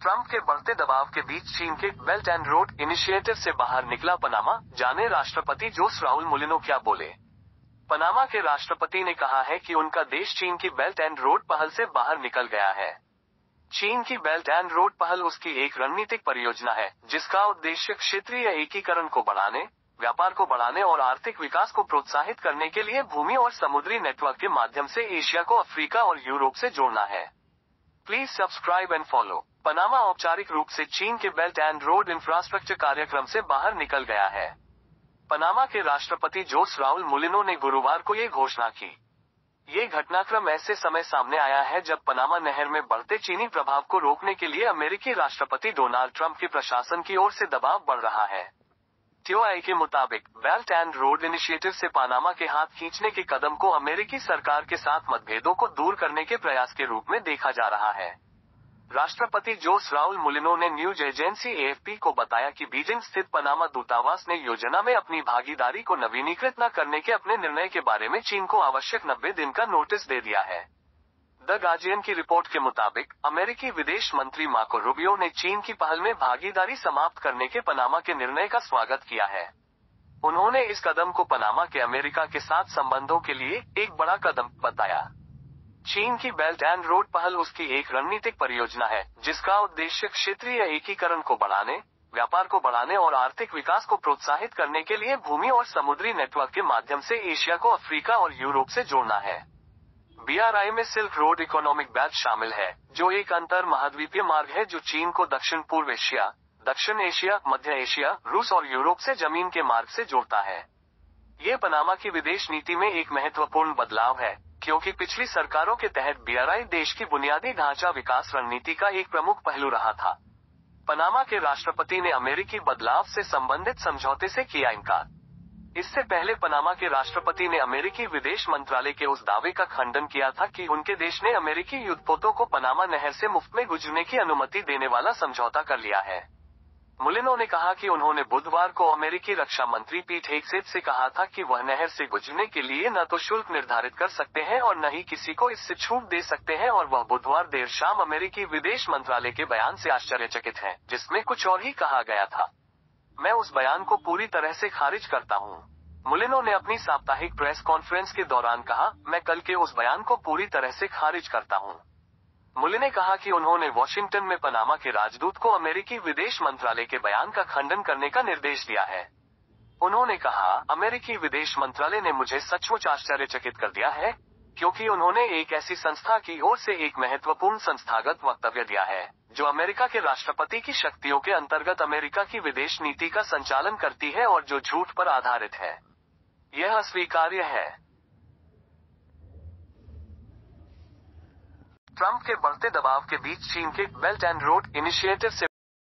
Trump के बढ़ते दबाव के बीच चीन के बेल्ट एंड रोड इनिशिएटिव से बाहर निकला पनामा, जाने राष्ट्रपति जोस राउल मुलिनो क्या बोले। पनामा के राष्ट्रपति ने कहा है कि उनका देश चीन की बेल्ट एंड रोड पहल से बाहर निकल गया है। चीन की बेल्ट एंड रोड पहल उसकी एक रणनीतिक परियोजना है, जिसका उद्देश्य क्षेत्रीय एकीकरण को बढ़ाने, व्यापार को बढ़ाने और आर्थिक विकास को प्रोत्साहित करने के लिए भूमि और समुद्री नेटवर्क के माध्यम से एशिया को अफ्रीका और यूरोप से जोड़ना है। Please subscribe and follow. Panama औपचारिक रूप से चीन के बेल्ट एंड रोड इंफ्रास्ट्रक्चर कार्यक्रम से बाहर निकल गया है। पनामा के राष्ट्रपति जोस राउल मुलिनो ने गुरुवार को ये घोषणा की। ये घटनाक्रम ऐसे समय सामने आया है जब पनामा नहर में बढ़ते चीनी प्रभाव को रोकने के लिए अमेरिकी राष्ट्रपति डोनाल्ड ट्रंप के प्रशासन की ओर से दबाव बढ़ रहा है। टीओआई के मुताबिक बेल्ट एंड रोड इनिशिएटिव से पनामा के हाथ खींचने के कदम को अमेरिकी सरकार के साथ मतभेदों को दूर करने के प्रयास के रूप में देखा जा रहा है। राष्ट्रपति जोस राउल मुलिनो ने न्यूज एजेंसी एएफपी को बताया कि बीजिंग स्थित पनामा दूतावास ने योजना में अपनी भागीदारी को नवीनीकृत न करने के अपने निर्णय के बारे में चीन को आवश्यक 90 दिन का नोटिस दे दिया है। द गार्जियन की रिपोर्ट के मुताबिक अमेरिकी विदेश मंत्री मार्को रूबियो ने चीन की पहल में भागीदारी समाप्त करने के पनामा के निर्णय का स्वागत किया है। उन्होंने इस कदम को पनामा के अमेरिका के साथ संबंधों के लिए एक बड़ा कदम बताया। चीन की बेल्ट एंड रोड पहल उसकी एक रणनीतिक परियोजना है, जिसका उद्देश्य क्षेत्रीय एकीकरण को बढ़ाने, व्यापार को बढ़ाने और आर्थिक विकास को प्रोत्साहित करने के लिए भूमि और समुद्री नेटवर्क के माध्यम से एशिया को अफ्रीका और यूरोप से जोड़ना है। बीआरआई में सिल्क रोड इकोनॉमिक बेल्ट शामिल है, जो एक अंतर महाद्वीपीय मार्ग है जो चीन को दक्षिण पूर्व एशिया, दक्षिण एशिया, मध्य एशिया, रूस और यूरोप से जमीन के मार्ग से जोड़ता है। ये पनामा की विदेश नीति में एक महत्वपूर्ण बदलाव है, क्योंकि पिछली सरकारों के तहत बीआरआई देश की बुनियादी ढांचा विकास रणनीति का एक प्रमुख पहलू रहा था। पनामा के राष्ट्रपति ने अमेरिकी बदलाव से संबंधित समझौते से किया इनकार। इससे पहले पनामा के राष्ट्रपति ने अमेरिकी विदेश मंत्रालय के उस दावे का खंडन किया था कि उनके देश ने अमेरिकी युद्धपोतों को पनामा नहर से मुफ्त में गुजरने की अनुमति देने वाला समझौता कर लिया है। मुलिनो ने कहा कि उन्होंने बुधवार को अमेरिकी रक्षा मंत्री पीट हेगसेथ से कहा था कि वह नहर से गुजरने के लिए न तो शुल्क निर्धारित कर सकते हैं और न ही किसी को इससे छूट दे सकते हैं, और वह बुधवार देर शाम अमेरिकी विदेश मंत्रालय के बयान से आश्चर्यचकित हैं, जिसमें कुछ और ही कहा गया था। मैं उस बयान को पूरी तरह से खारिज करता हूं। मुलिनो ने अपनी साप्ताहिक प्रेस कॉन्फ्रेंस के दौरान कहा, मैं कल के उस बयान को पूरी तरह से खारिज करता हूं। मुलिनो ने कहा कि उन्होंने वॉशिंगटन में पनामा के राजदूत को अमेरिकी विदेश मंत्रालय के बयान का खंडन करने का निर्देश दिया है। उन्होंने कहा, अमेरिकी विदेश मंत्रालय ने मुझे सचमुच आश्चर्यचकित कर दिया है, क्योंकि उन्होंने एक ऐसी संस्था की ओर से एक महत्वपूर्ण संस्थागत वक्तव्य दिया है, जो अमेरिका के राष्ट्रपति की शक्तियों के अंतर्गत अमेरिका की विदेश नीति का संचालन करती है और जो झूठ पर आधारित है। यह अस्वीकार्य है। ट्रंप के बढ़ते दबाव के बीच चीन के बेल्ट एंड रोड इनिशिएटिव से